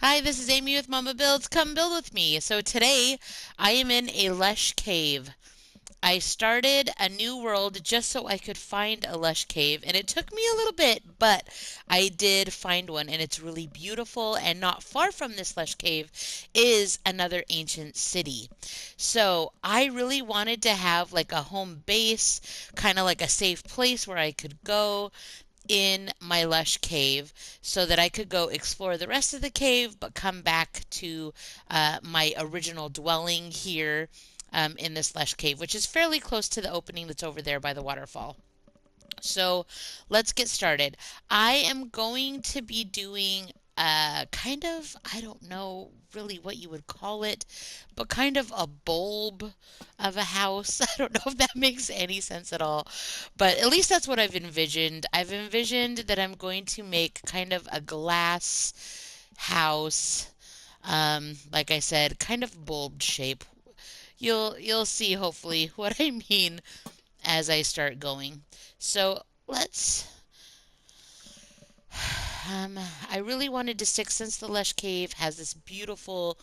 Hi, this is Amy with Momma-Builds. Come build with me. So today I am in a lush cave. I started a new world just so I could find a lush cave, and it took me a little bit, but I did find one, and it's really beautiful. And not far from this lush cave is another ancient city. So I really wanted to have like a home base, kind of like a safe place where I could go in my lush cave so that I could go explore the rest of the cave, but come back to my original dwelling here in this lush cave, which is fairly close to the opening that's over there by the waterfall. So let's get started. I am going to be doing kind of, I don't know really what you would call it, but kind of a bulb of a house. I don't know if that makes any sense at all, but at least that's what I've envisioned. I've envisioned that I'm going to make kind of a glass house. Like I said, kind of bulb shape. You'll see hopefully what I mean as I start going. So let's. Um, I really wanted to stick since the Lush Cave has this beautiful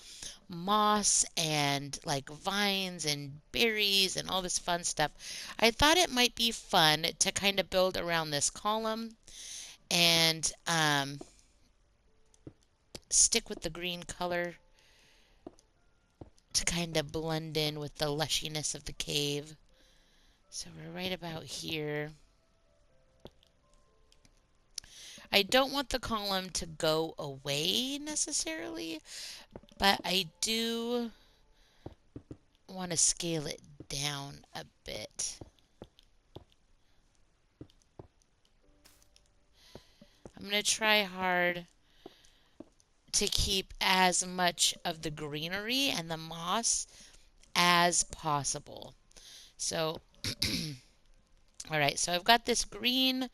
moss and like vines and berries and all this fun stuff. I thought it might be fun to kind of build around this column and stick with the green color to kind of blend in with the lushiness of the cave. So we're right about here. I don't want the column to go away necessarily, but I do want to scale it down a bit. I'm going to try hard to keep as much of the greenery and the moss as possible. So, all right, so I've got this green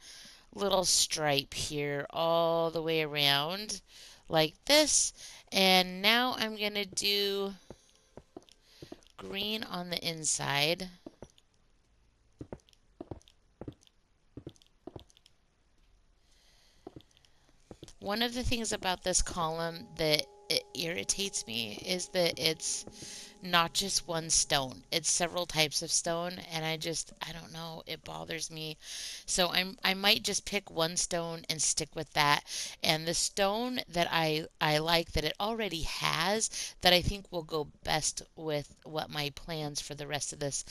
little stripe here all the way around like this. And now I'm going to do green on the inside. One of the things about this column that it irritates me is that it's not just one stone. It's several types of stone, and I don't know, it bothers me. So I might just pick one stone and stick with that. And the stone that I like that it already has that I think will go best with what my plans for the rest of this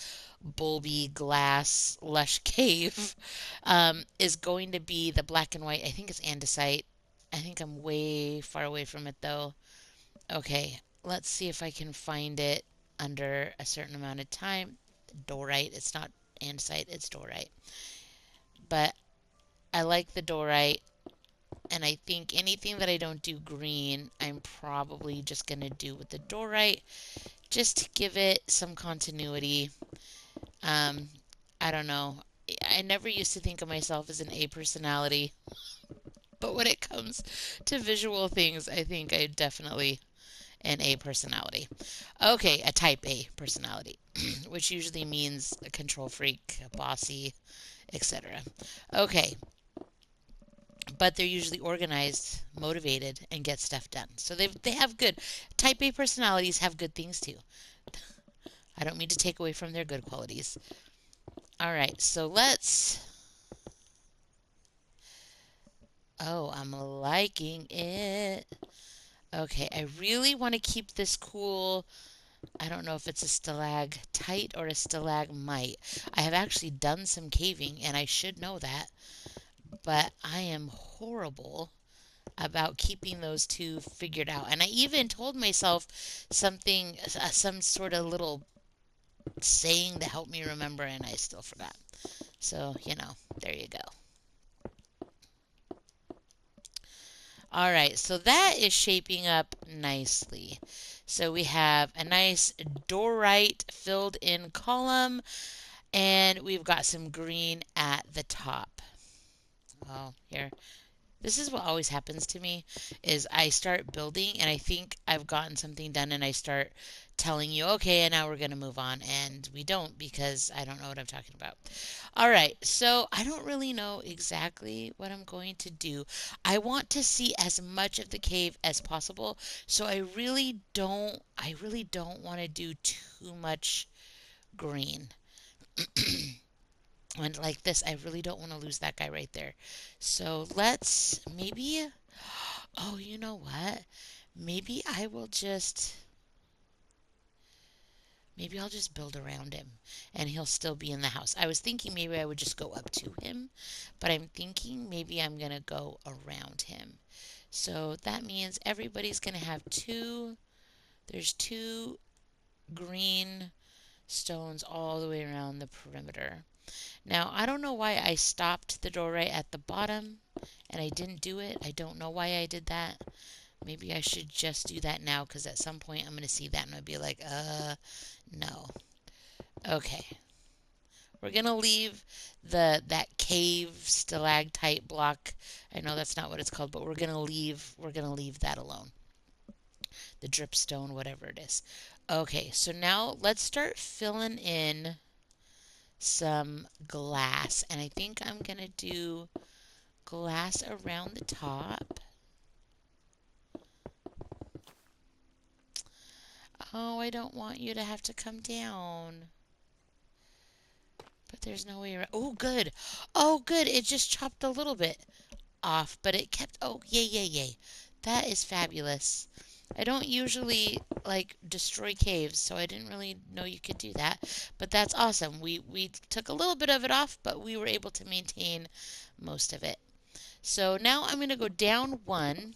bulby glass lush cave is going to be the black and white. I think it's andesite. I think I'm way far away from it though. Okay, let's see if I can find it under a certain amount of time. Dorite, it's not andesite, it's dorite. But I like the dorite, and I think anything that I don't do green, I'm probably just going to do with the dorite just to give it some continuity. Um, I don't know. I never used to think of myself as an A personality, but when it comes to visual things, I think I definitely an A personality. Okay, a type A personality, which usually means a control freak, a bossy, etc. Okay, but they're usually organized, motivated, and get stuff done. So they have good type A personalities have good things too. I don't mean to take away from their good qualities. All right, so let's. Oh, I'm liking it. Okay, I really want to keep this cool. I don't know if it's a stalactite or a stalagmite. I have actually done some caving and I should know that, but I am horrible about keeping those two figured out. And I even told myself something, some sort of little saying to help me remember, and I still forgot. So, there you go. All right, so that is shaping up nicely. So we have a nice dorite filled in column, and we've got some green at the top. Oh, here. This is what always happens to me is I start building and I think I've gotten something done and I start telling you, okay, and now we're going to move on. And we don't because I don't know what I'm talking about. All right. So I don't really know exactly what I'm going to do. I want to see as much of the cave as possible. So I really don't want to do too much green. And like this, I really don't want to lose that guy right there. So let's maybe, oh, you know what? Maybe I will just, maybe I'll just build around him and he'll still be in the house. I was thinking maybe I would just go up to him, but I'm thinking maybe I'm going to go around him. So that means everybody's going to have there's two green stones all the way around the perimeter. Now, I don't know why I stopped the door right at the bottom and I didn't do it. I don't know why I did that. Maybe I should just do that now because at some point I'm going to see that and I'll be like, no. Okay. We're going to leave that cave stalactite block. I know that's not what it's called, but we're going to leave that alone. The dripstone, whatever it is. Okay, so now let's start filling in some glass. And I think I'm going to do glass around the top. Oh, I don't want you to have to come down. But there's no way around. Oh, good. Oh, good. It just chopped a little bit off, but it kept. Oh, yay, yay, yay. That is fabulous. I don't usually like destroy caves, so I didn't really know you could do that. But that's awesome. We took a little bit of it off, but we were able to maintain most of it. So now I'm going to go down one,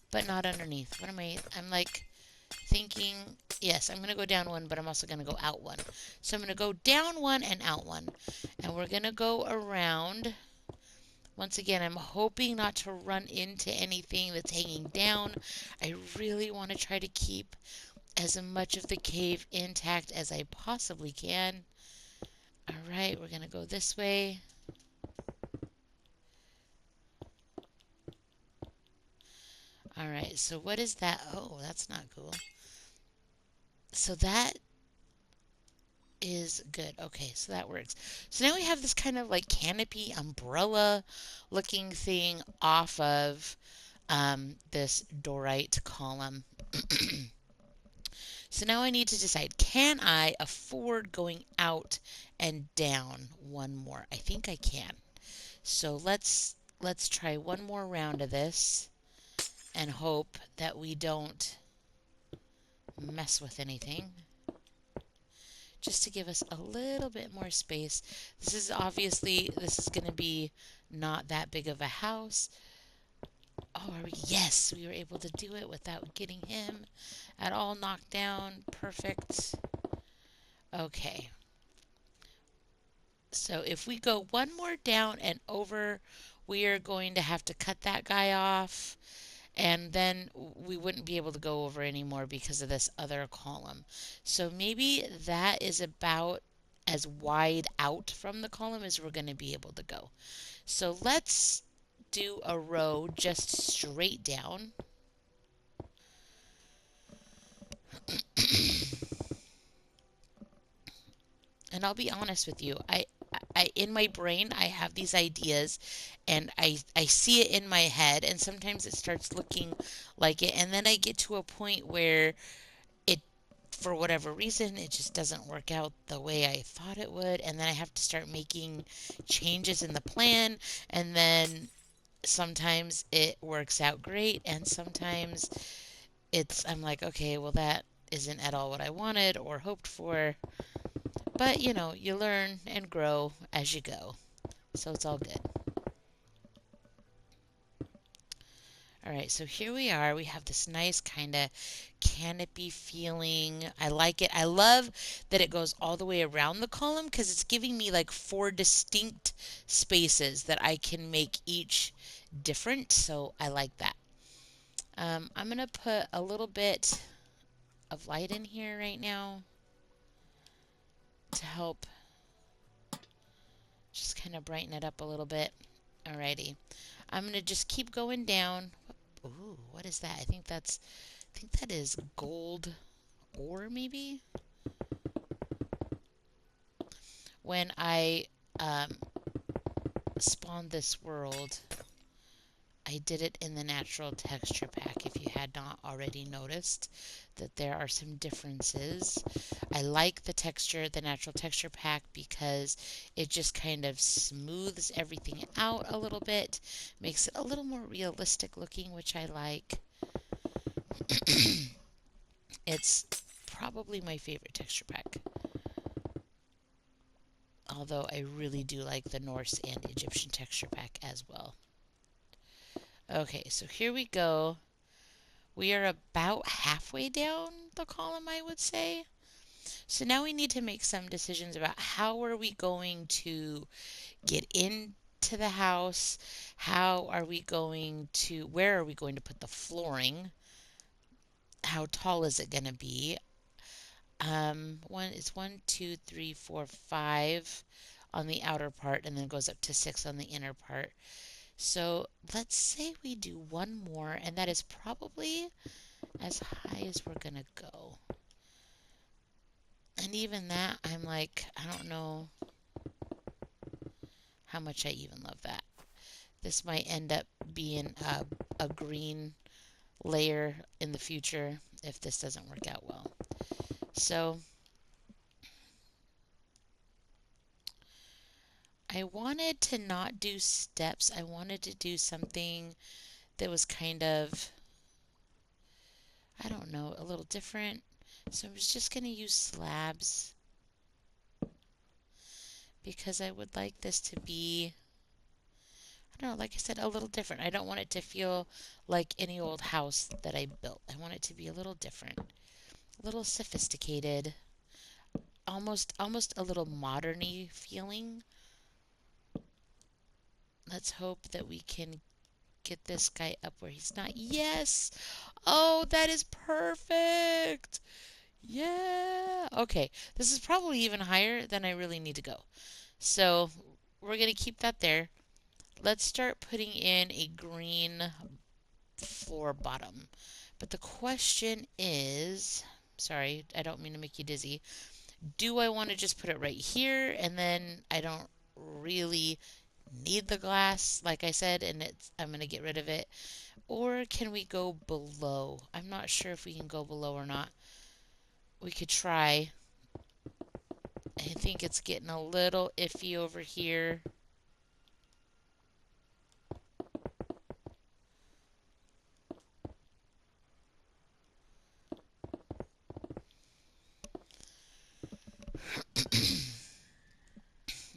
but not underneath. What am I? I'm like thinking, yes, I'm going to go down one, but I'm also going to go out one. So I'm going to go down one and out one. And we're going to go around. Once again, I'm hoping not to run into anything that's hanging down. I really want to try to keep as much of the cave intact as I possibly can. All right, we're going to go this way. All right, so what is that? Oh, that's not cool. So that is good. Okay, so that works. So now we have this kind of like canopy umbrella looking thing off of this dorite column. So now I need to decide, can I afford going out and down one more? I think I can. So let's try one more round of this and hope that we don't mess with anything. Just to give us a little bit more space. This is going to be not that big of a house. Oh, yes, we were able to do it without getting him at all knocked down. Perfect. Okay. So if we go one more down and over, we are going to have to cut that guy off. And then we wouldn't be able to go over anymore because of this other column. So maybe that is about as wide out from the column as we're going to be able to go. So let's do a row just straight down. And I'll be honest with you, I in my brain I have these ideas and I see it in my head and sometimes it starts looking like it and then I get to a point where it for whatever reason it just doesn't work out the way I thought it would and then I have to start making changes in the plan and then sometimes it works out great and sometimes I'm like, okay, well that isn't at all what I wanted or hoped for. But you learn and grow as you go. So it's all good. All right, so here we are. We have this nice kind of canopy feeling. I like it. I love that it goes all the way around the column because it's giving me like four distinct spaces that I can make each different. So I like that. I'm going to put a little bit of light in here right now to help just kind of brighten it up a little bit. Alrighty. I'm gonna just keep going down. Ooh, what is that? I think that is gold ore, maybe? When I um, spawned this world, I did it in the natural texture pack, if you had not already noticed that there are some differences. I like the natural texture pack, because it just kind of smooths everything out a little bit, makes it a little more realistic looking, which I like. It's probably my favorite texture pack, although I really do like the Norse and Egyptian texture pack as well. Okay, so here we go. We are about halfway down the column, I would say. So now we need to make some decisions about how are we going to get into the house? Where are we going to put the flooring? How tall is it going to be? It's 1, 2, 3, 4, 5 on the outer part, and then it goes up to 6 on the inner part. So let's say we do one more, and that is probably as high as we're gonna go. And even that, I'm like, I don't know how much I even love that. This might end up being a green layer in the future if this doesn't work out well. So I wanted to not do steps. I wanted to do something that was kind of, I don't know, a little different. So I was just going to use slabs, because I would like this to be, I don't know, like I said, a little different. I don't want it to feel like any old house that I built. I want it to be a little different, a little sophisticated, almost a little modern-y feeling. Let's hope that we can get this guy up where he's not. Yes! Oh, that is perfect! Yeah! Okay, this is probably even higher than I really need to go. So we're going to keep that there. Let's start putting in a green floor bottom. But the question is, sorry, I don't mean to make you dizzy. Do I want to just put it right here, and then I don't really need the glass, like I said, and I'm going to get rid of it? Or can we go below? I'm not sure if we can go below or not. We could try. I think it's getting a little iffy over here.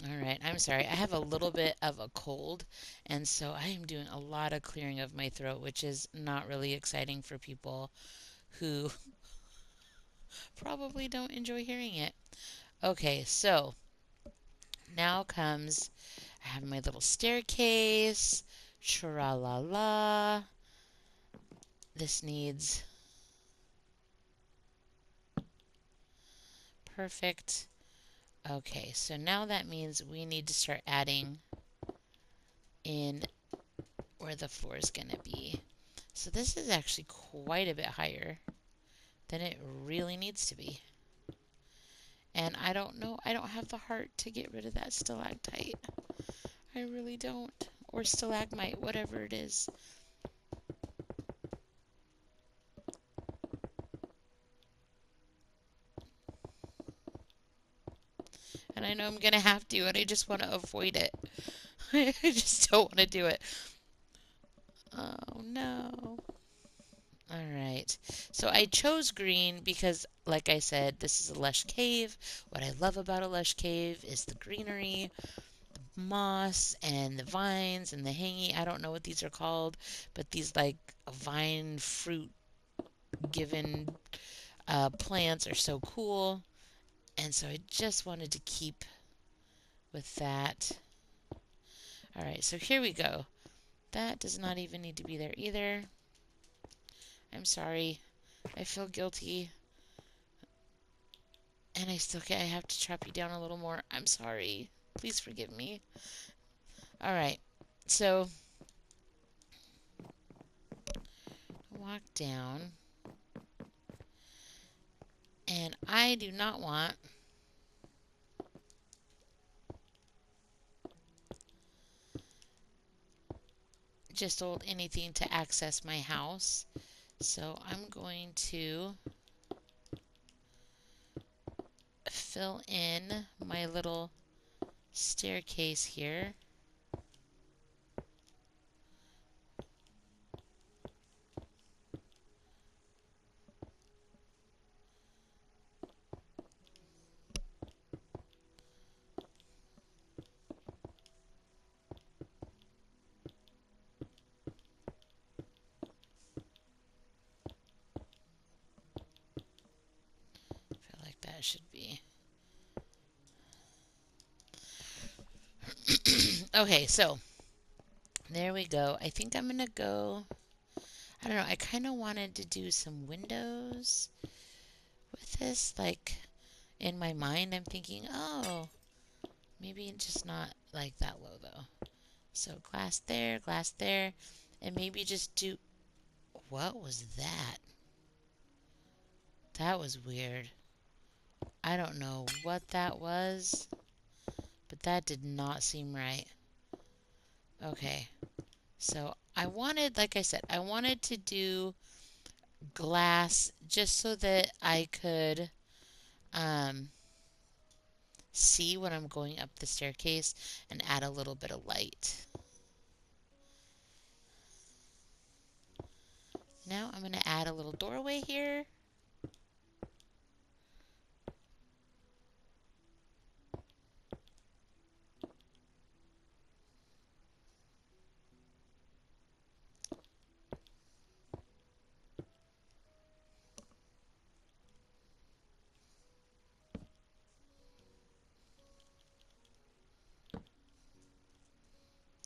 All right, I'm sorry. I have a little bit of a cold, and so I am doing a lot of clearing of my throat, which is not really exciting for people who probably don't enjoy hearing it. Okay, so now comes, I have my little staircase. Tra la la. This needs perfect. Okay, so now that means we need to start adding in where the floor is going to be. So this is actually quite a bit higher than it really needs to be. And I don't know, I don't have the heart to get rid of that stalactite. I really don't. Or stalagmite, whatever it is. And I know I'm going to have to, and I just want to avoid it. I just don't want to do it. Oh, no. Alright, so I chose green because, like I said, this is a lush cave. What I love about a lush cave is the greenery, the moss, and the vines, and the hanging. I don't know what these are called, but these, like, vine fruit given plants are so cool. And so I just wanted to keep with that. Alright, so here we go. That does not even need to be there either. I'm sorry. I feel guilty. And I have to chop you down a little more. I'm sorry. Please forgive me. Alright. So walk down, and I do not want just old anything to access my house. So I'm going to fill in my little staircase here. I feel like that should be. Okay, so there we go. I think I'm gonna go. I don't know. I kind of wanted to do some windows with this. Like in my mind, I'm thinking, oh, maybe just not like that low though. So glass there, and maybe just do. What was that? That was weird. I don't know what that was, but that did not seem right. Okay, so I wanted, like I said, I wanted to do glass just so that I could um, see when I'm going up the staircase and add a little bit of light. Now I'm going to add a little doorway here.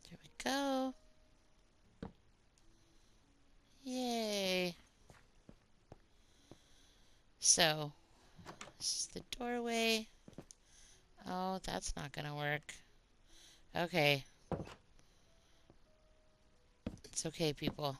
There we go. Yay. So, this is the doorway. Oh, that's not going to work. Okay. It's okay, people.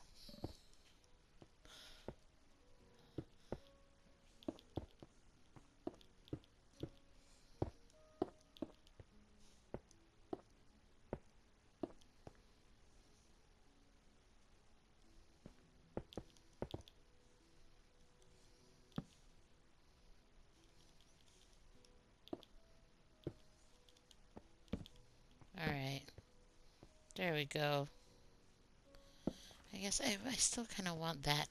Alright. There we go. I guess I still kind of want that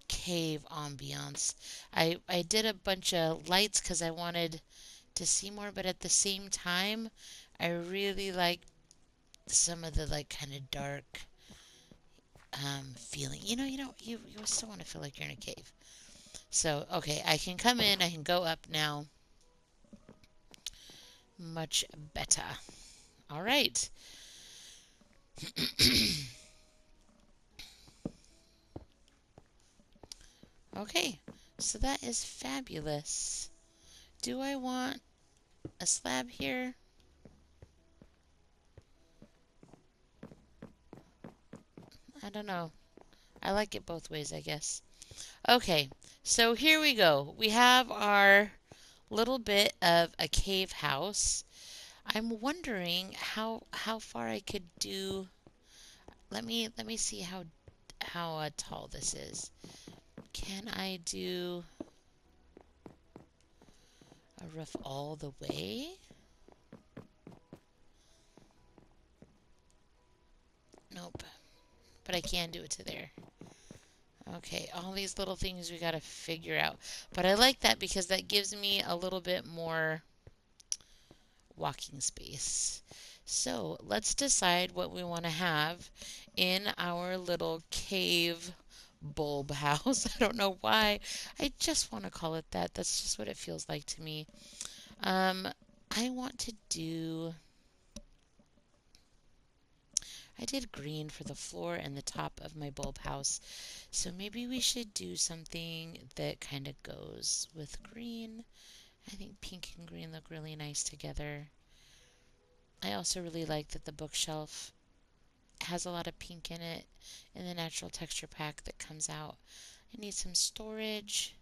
cave ambiance. I did a bunch of lights because I wanted to see more, but at the same time, I really like some of the like kind of dark feeling. You still want to feel like you're in a cave. So, okay, I can come in, I can go up now. Much better. All right. Okay, so that is fabulous. Do I want a slab here? I don't know. I like it both ways, I guess. Okay, so here we go. We have our little bit of a cave house. I'm wondering how far I could do. Let me see how tall this is. Can I do a roof all the way? Nope. But I can do it to there. Okay, all these little things we gotta figure out. But I like that because that gives me a little bit more walking space. So let's decide what we want to have in our little cave bulb house. I don't know why. I just want to call it that. That's just what it feels like to me. Um, I want to do. I did green for the floor and the top of my bulb house. So maybe we should do something that kind of goes with green. I think pink and green look really nice together. I also really like that the bookshelf has a lot of pink in it in the natural texture pack that comes out. I need some storage.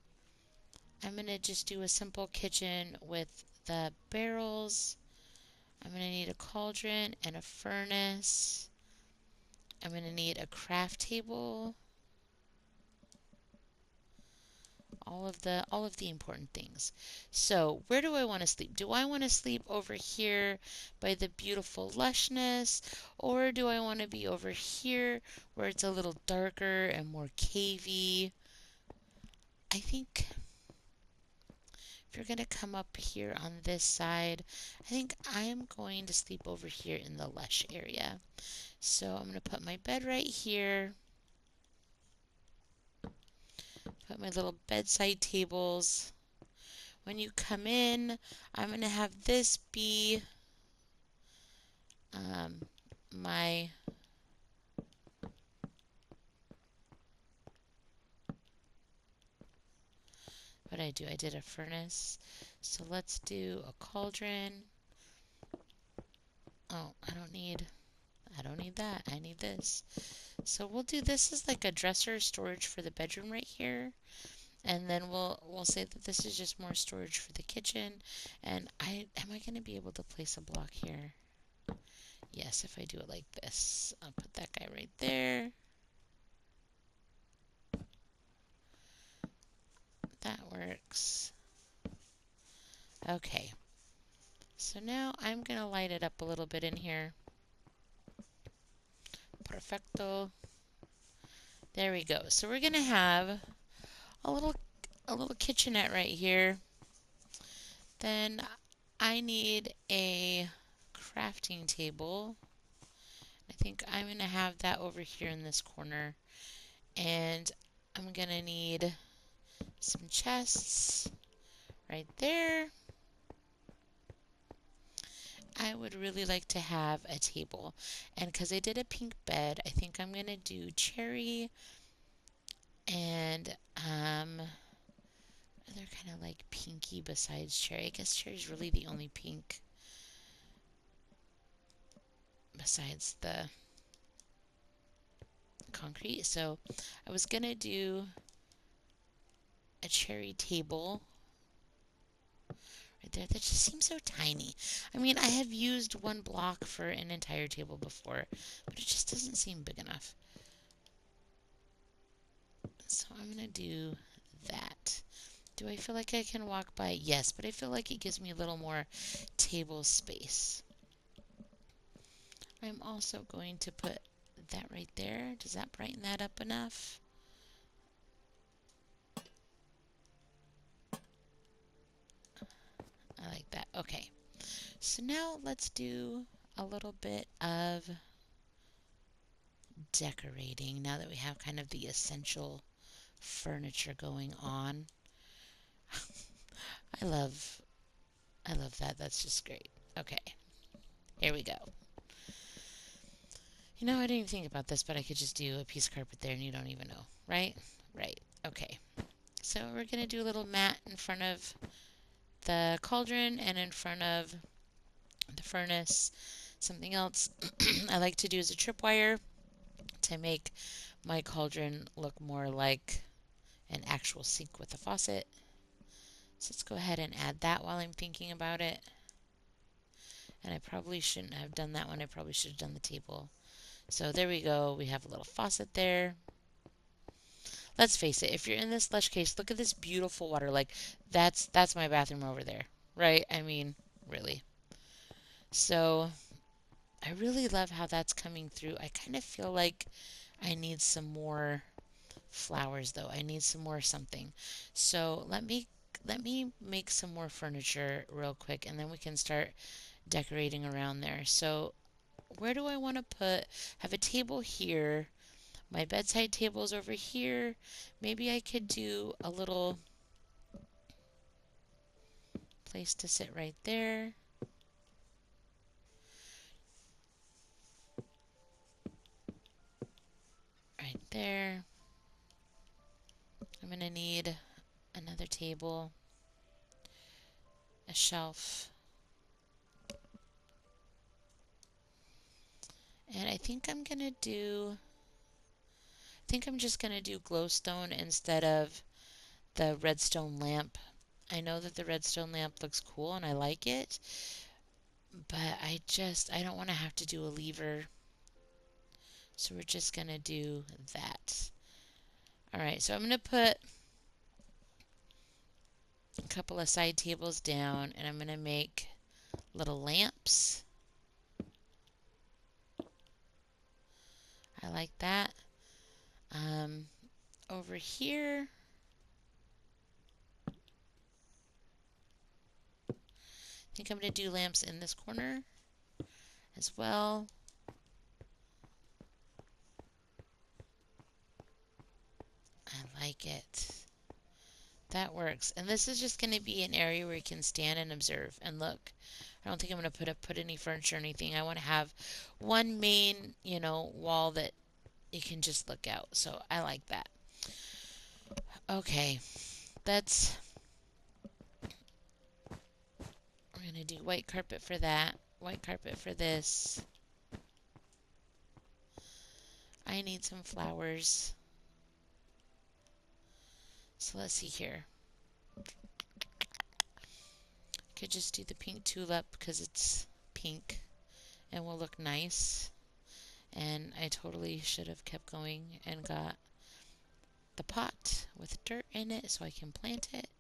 I'm going to just do a simple kitchen with the barrels. I'm going to need a cauldron and a furnace. I'm going to need a craft table. All of the important things. So, where do I want to sleep? Do I want to sleep over here by the beautiful lushness, or do I want to be over here where it's a little darker and more cavey? I think if you're going to come up here on this side, I think I am going to sleep over here in the lush area. So I'm going to put my bed right here, put my little bedside tables. When you come in, I'm going to have this be my what did I do? I did a furnace. So let's do a cauldron. Oh, I don't need that. I need this. So we'll do this as like a dresser storage for the bedroom right here. And then we'll say that this is just more storage for the kitchen. And am I going to be able to place a block here? Yes, if I do it like this. I'll put that guy right there. That works. Okay. So now I'm going to light it up a little bit in here. Perfecto. There we go. So we're going to have a little kitchenette right here. Then I need a crafting table. I think I'm going to have that over here in this corner. And I'm going to need some chests right there. I would really like to have a table. And because I did a pink bed, I think I'm going to do cherry and they're kind of like pinky besides cherry. I guess cherry is really the only pink besides the concrete. So I was going to do a cherry table right there. That just seems so tiny. I mean, I have used one block for an entire table before, but it just doesn't seem big enough. So I'm going to do that. Do I feel like I can walk by? Yes, but I feel like it gives me a little more table space. I'm also going to put that right there. Does that brighten that up enough? I like that. Okay. So now let's do a little bit of decorating now that we have kind of the essential furniture going on. I love that. That's just great. Okay. Here we go. You know, I didn't even think about this, but I could just do a piece of carpet there and you don't even know, right? Right. Okay. So we're going to do a little mat in front of the cauldron and in front of the furnace. Something else I like to do is a tripwire to make my cauldron look more like an actual sink with a faucet. So let's go ahead and add that while I'm thinking about it. And I probably shouldn't have done that one. I probably should have done the table. So there we go. We have a little faucet there. Let's face it, if you're in this Lush case, look at this beautiful water. Like, that's my bathroom over there, right? I mean, really. So I really love how that's coming through. I kind of feel like I need some more flowers, though. I need some more something. So let me make some more furniture real quick, and then we can start decorating around there. So where do I want to have a table here? My bedside table's over here. Maybe I could do a little place to sit right there. Right there. I'm going to need another table, a shelf, And I think I'm just gonna do glowstone instead of the redstone lamp. I know that the redstone lamp looks cool and I like it, but I don't want to have to do a lever. So we're just gonna do that. All right, so I'm gonna put a couple of side tables down and I'm gonna make little lamps. I like that. Um, Over here, I think I'm gonna do lamps in this corner as well. I like it. That works. And this is just going to be an area where you can stand and observe and look. I don't think I'm going to put any furniture or anything. I want to have one main, wall that you can just look out. So I like that. Okay, that's we're going to do white carpet for that. White carpet for this. I need some flowers. So let's see here. Could just do the pink tulip because it's pink and will look nice. And I totally should have kept going and got the pot with dirt in it so I can plant it.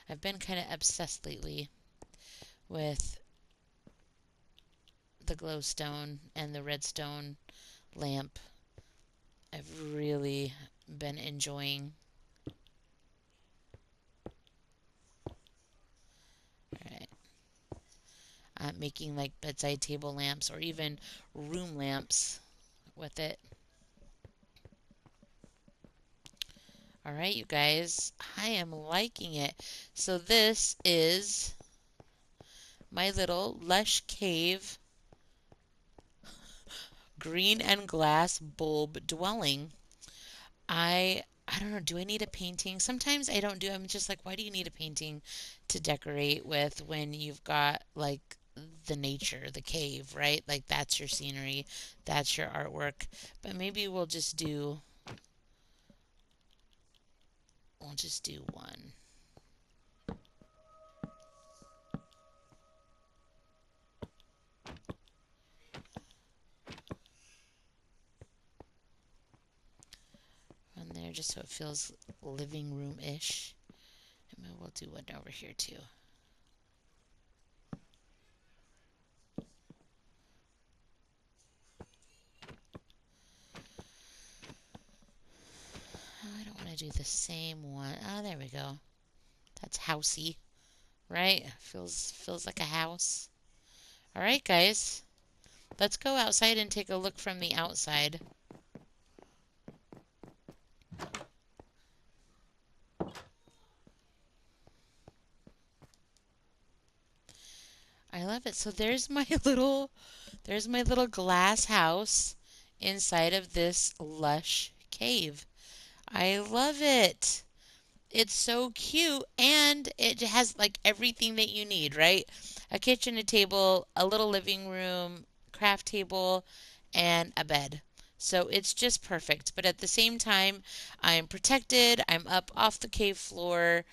I've been kind of obsessed lately with the glowstone and the redstone lamp. I've really been enjoying. Alright. Making like bedside table lamps or even room lamps with it. Alright, you guys, I am liking it. So this is my little Lush Cave green and glass bulb dwelling. I don't know, do I need a painting? Sometimes I don't do. I'm just like, why do you need a painting to decorate with when you've got like the nature, the cave, right? Like that's your scenery, that's your artwork. But maybe we'll just do one. One there just so it feels living room-ish. And maybe we'll do one over here too. Oh, I don't want to do the same one. Oh, there we go. That's housey, right? Feels like a house. All right, guys. Let's go outside and take a look from the outside. I love it. So there's my little glass house inside of this lush cave. I love it. It's so cute and it has like everything that you need, right? A kitchen, a table, a little living room, craft table, and a bed. So it's just perfect. But at the same time, I'm protected. I'm up off the cave floor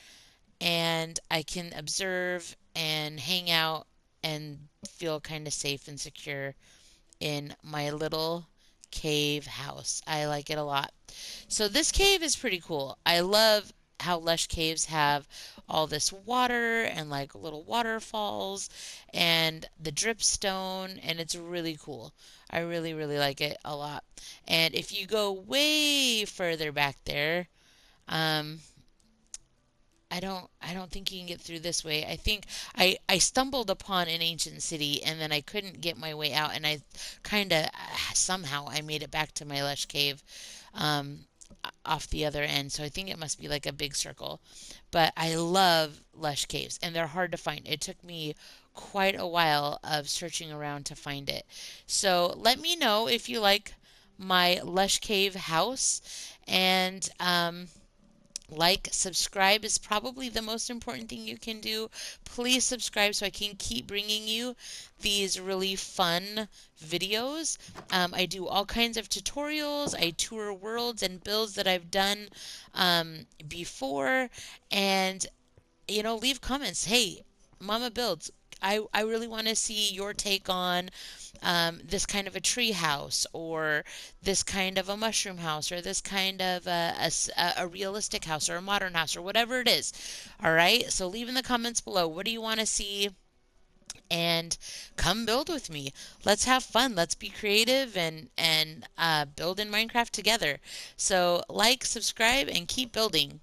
and I can observe and hang out and feel kind of safe and secure in my little cave house. I like it a lot. So this cave is pretty cool. I love how Lush Caves have all this water and like little waterfalls and the dripstone, and it's really cool. I really, really like it a lot. And if you go way further back there, um, I don't think you can get through this way. I think I stumbled upon an ancient city and then I couldn't get my way out and I kind of somehow I made it back to my lush cave um off the other end. So I think it must be like a big circle. But I love lush caves and they're hard to find. It took me quite a while of searching around to find it. So let me know if you like my lush cave house and Like, subscribe is probably the most important thing you can do. Please subscribe so I can keep bringing you these really fun videos. I do all kinds of tutorials. I tour worlds and builds that I've done before. And, leave comments. Hey, Mama Builds, I really want to see your take on this kind of a tree house, or this kind of a mushroom house, or this kind of a realistic house, or a modern house, or whatever it is. All right. So leave in the comments below. What do you want to see? And come build with me. Let's have fun. Let's be creative and build in Minecraft together. So like, subscribe, and keep building.